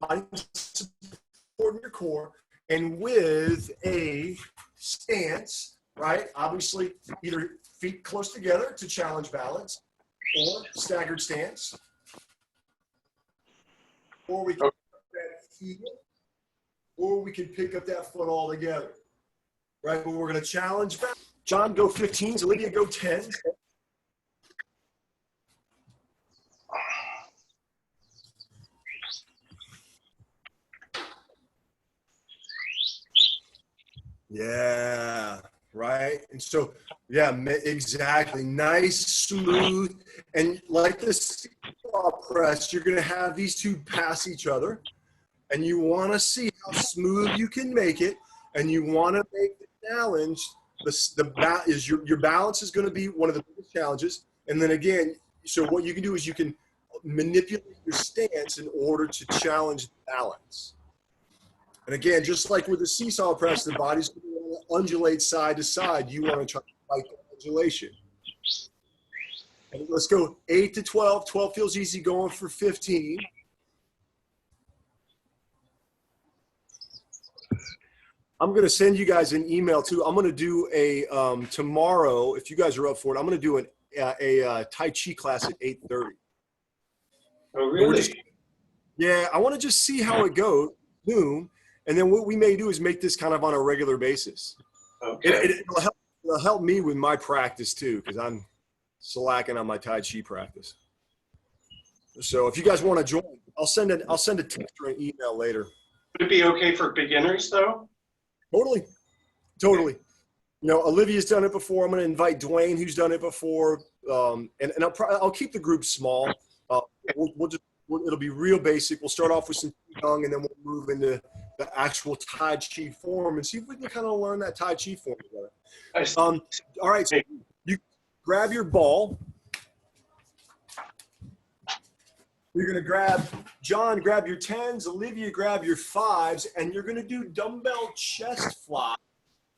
body supporting your core, and with a stance, right? Obviously, either feet close together to challenge balance, or staggered stance, or we can pick up that heel, or we can pick up that foot all together, right? But we're going to challenge back. John, go 15s. Olivia, go 10s. Yeah, right. And so, yeah, exactly. Nice, smooth, and like this press, you're going to have these two pass each other, and you want to see how smooth you can make it, and you want to make the challenge. Your balance is going to be one of the biggest challenges, and then again, so what you can do is you can manipulate your stance in order to challenge the balance. And again, just like with the seesaw press, the body's going to undulate side to side. You want to try to fight the undulation. And let's go 8 to 12. 12 feels easy, going for 15. I'm going to send you guys an email too. I'm going to do a tomorrow, if you guys are up for it, I'm going to do a Tai Chi class at 8:30. Oh, really? Yeah, I want to just see how it goes. Zoom. And then what we may do is make this kind of on a regular basis. Okay. It'll help me with my practice too, because I'm slacking on my Tai Chi practice. So if you guys want to join, I'll send a text or an email later. Would it be okay for beginners though? Totally. You know, Olivia's done it before. I'm going to invite Dwayne, who's done it before, and I'll keep the group small. It'll be real basic. We'll start off with some Qigong, and then we'll move into the actual Tai Chi form and see if we can kind of learn that Tai Chi form together. All right, so you grab your ball. You're going to grab your 10s, Olivia, grab your 5s, and you're going to do dumbbell chest fly.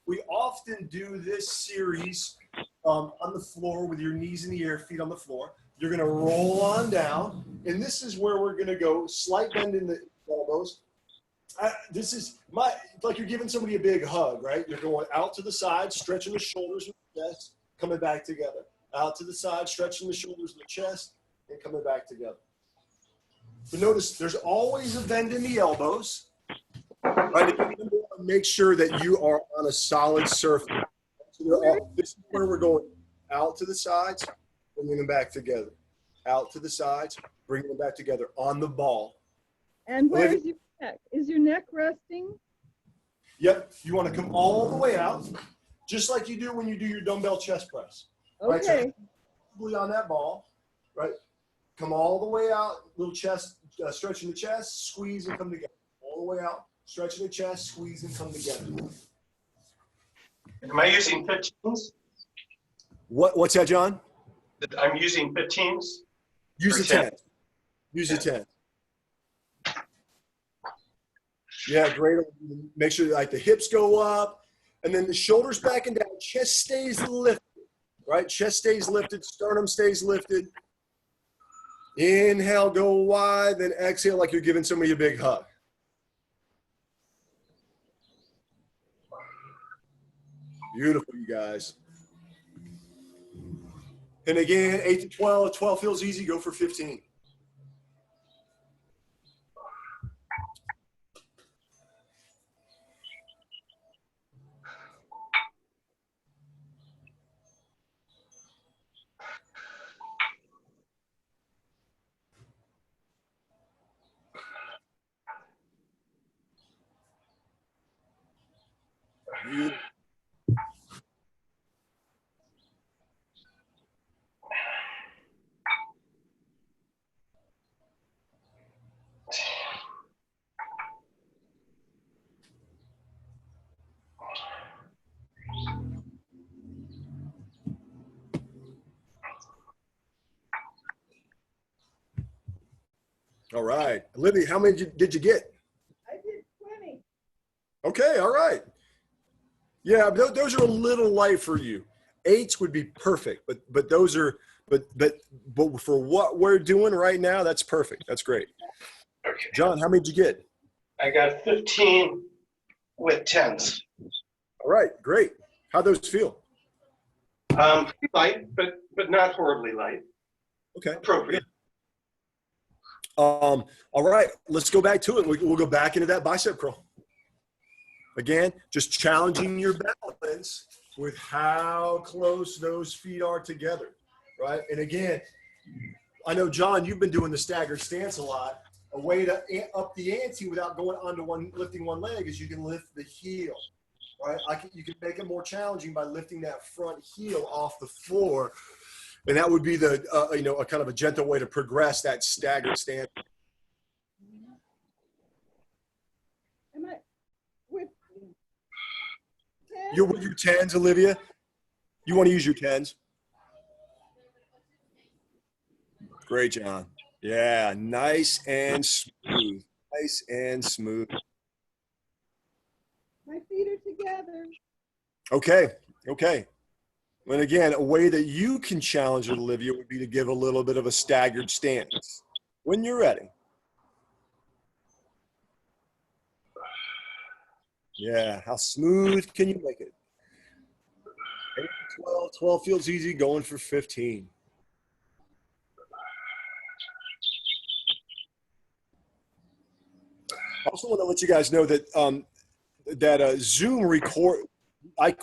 We often do this series on the floor with your knees in the air, feet on the floor. You're going to roll on down, and this is where we're going to go. Slight bend in the elbows. This is like you're giving somebody a big hug, right? You're going out to the side, stretching the shoulders and the chest, coming back together. Out to the side, stretching the shoulders and the chest, and coming back together. But notice there's always a bend in the elbows. Right? Make sure that you are on a solid surface. So this is where we're going. Out to the sides, bringing them back together. Out to the sides, bringing them back together on the ball. And where is your neck? Is your neck resting? Yep. You want to come all the way out, just like you do when you do your dumbbell chest press. Okay. Right? So on that ball, right? Come all the way out, little chest, stretching the chest, squeeze and come together. All the way out, stretching the chest, squeeze and come together. Am I using 15s? What's that, John? I'm using 15s. Use the 10. Use the 10. Yeah, great. Make sure like the hips go up, and then the shoulders back and down. Chest stays lifted, right? Chest stays lifted. Sternum stays lifted. Inhale, go wide, then exhale like you're giving somebody a big hug. Beautiful, you guys. And again, 8 to 12. 12 feels easy. Go for 15. Beautiful. All right. Olivia, how many did you get? I did 20. Okay, all right. Yeah, those are a little light for you. 8s would be perfect, but those are but for what we're doing right now, that's perfect. That's great. Okay. John, how many did you get? I got 15 with 10s. All right, great. How'd those feel? Light, but not horribly light. Okay. Appropriate. All right, let's go back to it. We'll go back into that bicep curl. Again, just challenging your balance with how close those feet are together, right? And again, I know, John, you've been doing the staggered stance a lot. A way to up the ante without going onto lifting one leg is you can lift the heel, right? You can make it more challenging by lifting that front heel off the floor. And that would be the, a kind of a gentle way to progress that staggered stance. Am I with 10? You're with your 10s, Olivia? You want to use your 10s? Great, John. Yeah, nice and smooth. Nice and smooth. My feet are together. Okay, okay. And again, a way that you can challenge it, Olivia, would be to give a little bit of a staggered stance when you're ready. Yeah, how smooth can you make it? 12 feels easy, going for 15. I also want to let you guys know that Zoom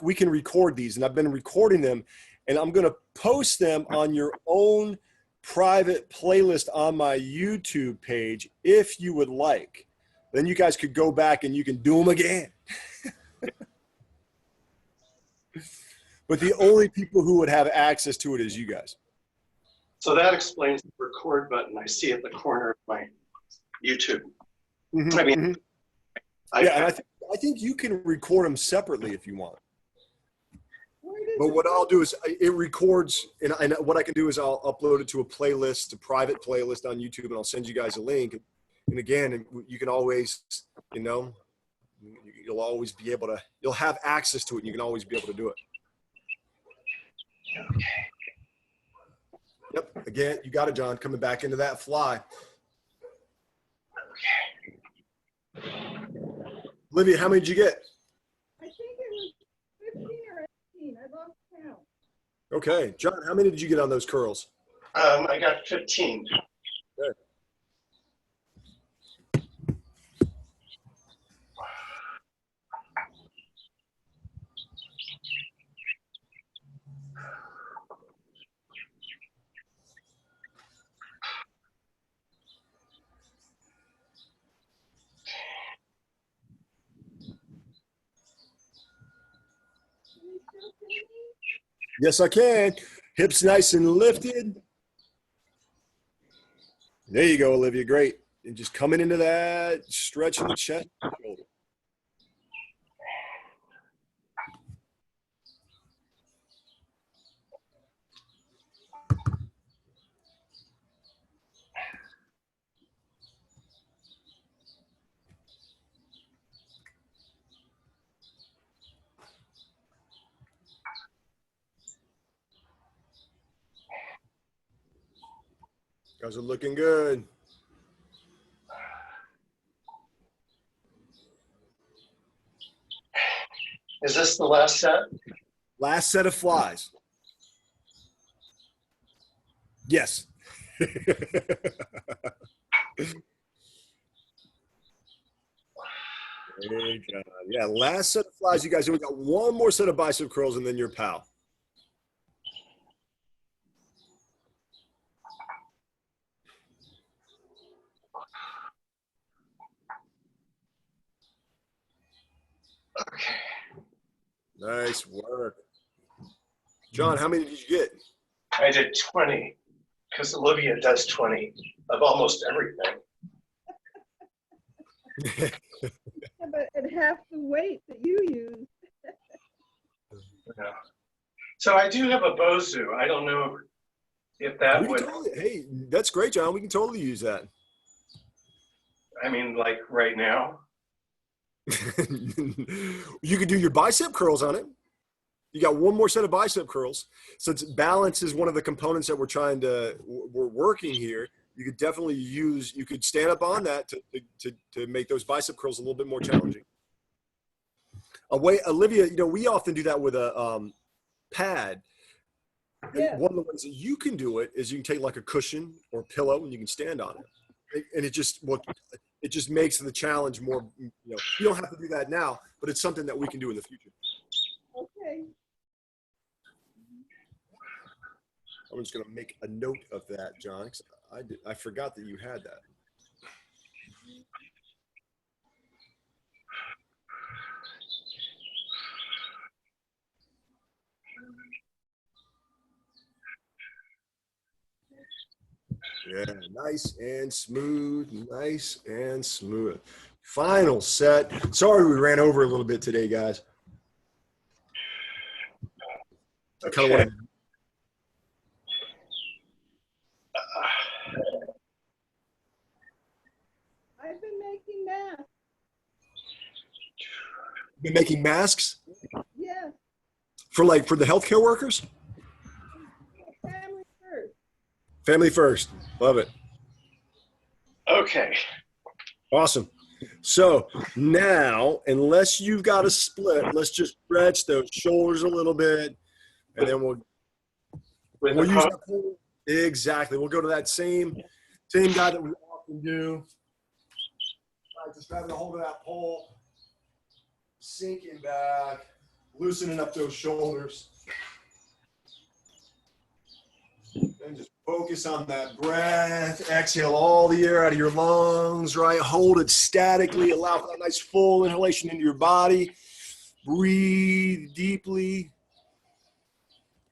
we can record these, and I've been recording them, and I'm going to post them on your own private playlist on my YouTube page if you would like. Then you guys could go back and you can do them again. But the only people who would have access to it is you guys. So that explains the record button I see at the corner of my YouTube. Mm-hmm, I mean, mm-hmm. Yeah, and I think you can record them separately if you want. But what I'll do is it records, and what I can do is I'll upload it to a playlist, a private playlist on YouTube, and I'll send you guys a link. And again, you can always, you'll always be able to, you'll have access to it, and you can always be able to do it. Okay. Yep. Again, you got it, John. Coming back into that fly. Okay. Olivia, how many did you get? I think it was 15 or 18. I lost count. Okay. John, how many did you get on those curls? I got 15. Good. Can you still see me? Yes, I can. Hips nice and lifted. There you go, Olivia. Great. And just coming into that, stretching the chest and shoulder. Guys are looking good. Is this the last set? Last set of flies. Yes. Great job. Yeah, last set of flies, you guys. We got one more set of bicep curls, and then your pal. Okay. Nice work. John, how many did you get? I did 20 because Olivia does 20 of almost everything. Yeah, but at half the weight that you use. Yeah. So I do have a Bozu. I don't know if that would, Hey, that's great, John. We can totally use that. I mean, like right now. You could do your bicep curls on it. You got one more set of bicep curls. Since balance is one of the components that we're working here, you could definitely you could stand up on that to make those bicep curls a little bit more challenging. Olivia, we often do that with a pad. Yeah. One of the ways that you can do it is you can take like a cushion or pillow and you can stand on it. And it just makes the challenge more, you don't have to do that now, but it's something that we can do in the future. Okay. I'm just going to make a note of that, John, 'cause I forgot that you had that. Yeah, nice and smooth, nice and smooth. Final set. Sorry we ran over a little bit today, guys. I kind of Okay. wanted I've been making masks. been making masks Yes, for the healthcare workers. family first. Family first. Love it. Okay. Awesome. So now, unless you've got a split, let's just stretch those shoulders a little bit, and then we'll With use the that pole. Exactly. We'll go to that same guy that we often do. Right, just grabbing a hold of that pole, sinking back, loosening up those shoulders. And just focus on that breath. Exhale all the air out of your lungs, right? Hold it statically. Allow for that nice full inhalation into your body. Breathe deeply.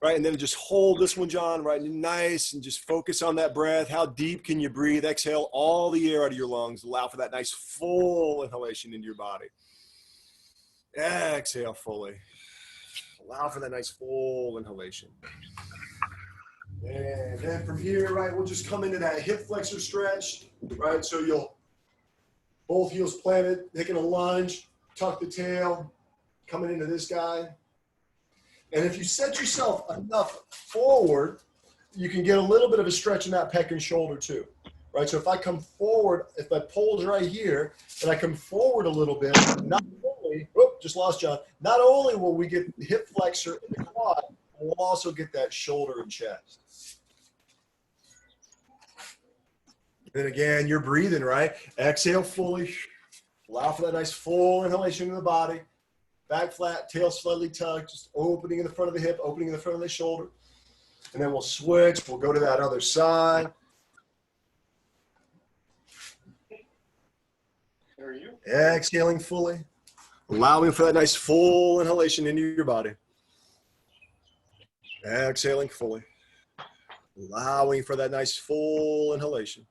Right, and then just hold this one, John, right, nice, and just focus on that breath. How deep can you breathe? Exhale all the air out of your lungs. Allow for that nice full inhalation into your body. Exhale fully. Allow for that nice full inhalation. And then from here, right, we'll just come into that hip flexor stretch, right? So you'll both heels planted, taking a lunge, tuck the tail, coming into this guy. And if you set yourself enough forward, you can get a little bit of a stretch in that pec and shoulder too, right? So if I come forward, if my pole's right here, and I come forward a little bit, not only, just lost John, not only will we get the hip flexor in the quad, we'll also get that shoulder and chest. And again, you're breathing, right? Exhale fully. Allow for that nice full inhalation in the body. Back flat, tail slightly tucked, just opening in the front of the hip, opening in the front of the shoulder. And then we'll switch. We'll go to that other side. There you. Exhaling fully. Allowing for that nice full inhalation into your body. Exhaling fully. Allowing for that nice full inhalation.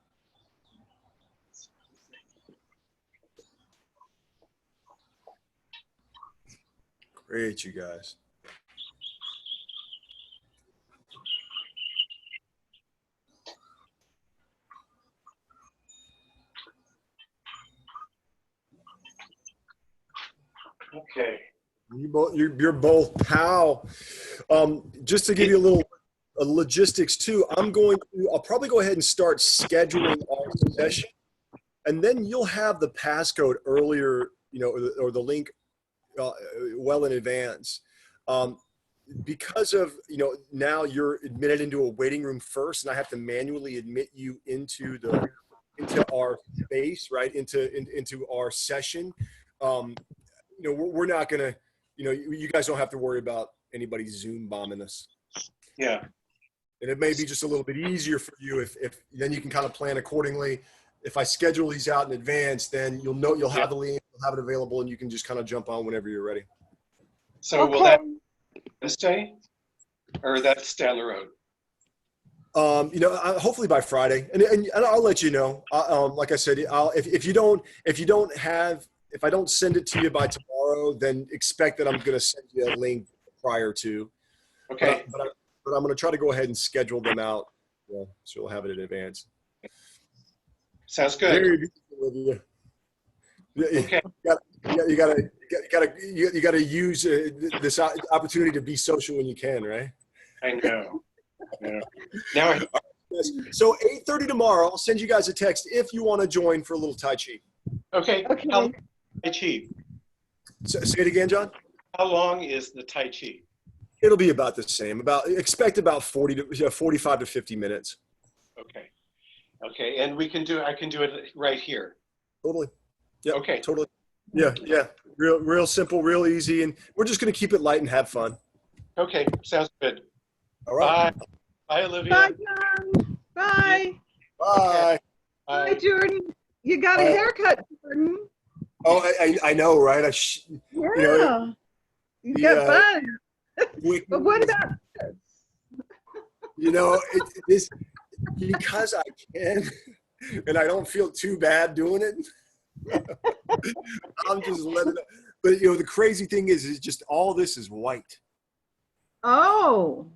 Great, you guys. Okay. You're both POW. Just to give you a little logistics too, I'll probably go ahead and start scheduling our session, and then you'll have the passcode earlier, or the link well in advance. Because of, now you're admitted into a waiting room first, and I have to manually admit you into our space, right? Into our session. We're not going to, you guys don't have to worry about anybody Zoom bombing us. Yeah. And it may be just a little bit easier for you if then you can kind of plan accordingly. If I schedule these out in advance, then you'll have the link, you'll have it available, and you can just kind of jump on whenever you're ready. So will that Wednesday, or that's down the road? Hopefully by Friday, and I'll let you know. Like I said, if I don't send it to you by tomorrow, then expect that I'm going to send you a link prior to. Okay. But I'm going to try to go ahead and schedule them out, so you'll have it in advance. Sounds good. Very beautiful, Olivia. Okay. You gotta use this opportunity to be social when you can, right? I know. Now So 8:30 tomorrow, I'll send you guys a text if you want to join for a little Tai Chi. Okay. Okay. How long is Tai Chi? Say it again, John. How long is the Tai Chi? It'll be about the same. Expect about 45 to 50 minutes. Okay. Okay. And I can do it right here. Totally. Yeah. Okay. Totally. Yeah. Real simple, real easy, and we're just gonna keep it light and have fun. Okay. Sounds good. All right. Bye. Bye, Olivia. Bye, John. Bye. Bye. Bye, Jordan. You got a haircut, Jordan. Oh, I know, right? Yeah. You got fun. quick. But what about this? You know, this because I can, and I don't feel too bad doing it. I'm just letting it. But you know, the crazy thing is just all this is white. Oh.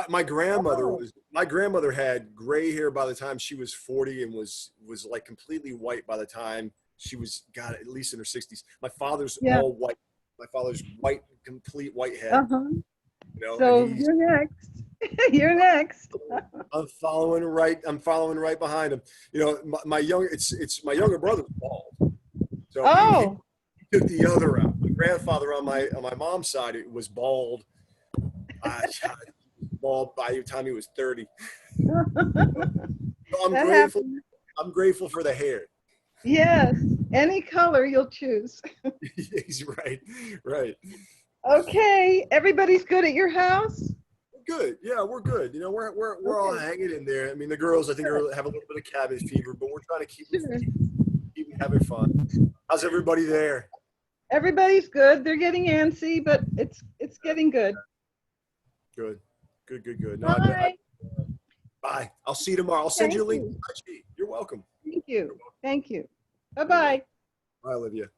My grandmother had gray hair by the time she was 40 and was like completely white by the time she was got at least in her 60s. My father's Yeah. all white. My father's white, complete white head. Uh-huh. You know, So and you're next. You're next. I'm following right behind him. You know, my younger brother's bald. So he Oh. took the other out. My grandfather on my mom's side was bald. Bald by the time he was 30. So I'm That grateful. happens. I'm grateful for the hair. Yes. Any color you'll choose. He's right. Right. Okay. Everybody's good at your house? Good. Yeah, we're good. You know, we're all Okay. hanging in there. I mean, the girls I think have a little bit of cabin fever, but we're trying to keep Sure. having fun. How's everybody there? Everybody's good. They're getting antsy, but it's getting good. Good. Good. No, Bye. bye. I'll see you tomorrow. I'll send Thank you a link. you. You're welcome. Thank you. Thank you. You're welcome. Bye-bye. Bye, Olivia.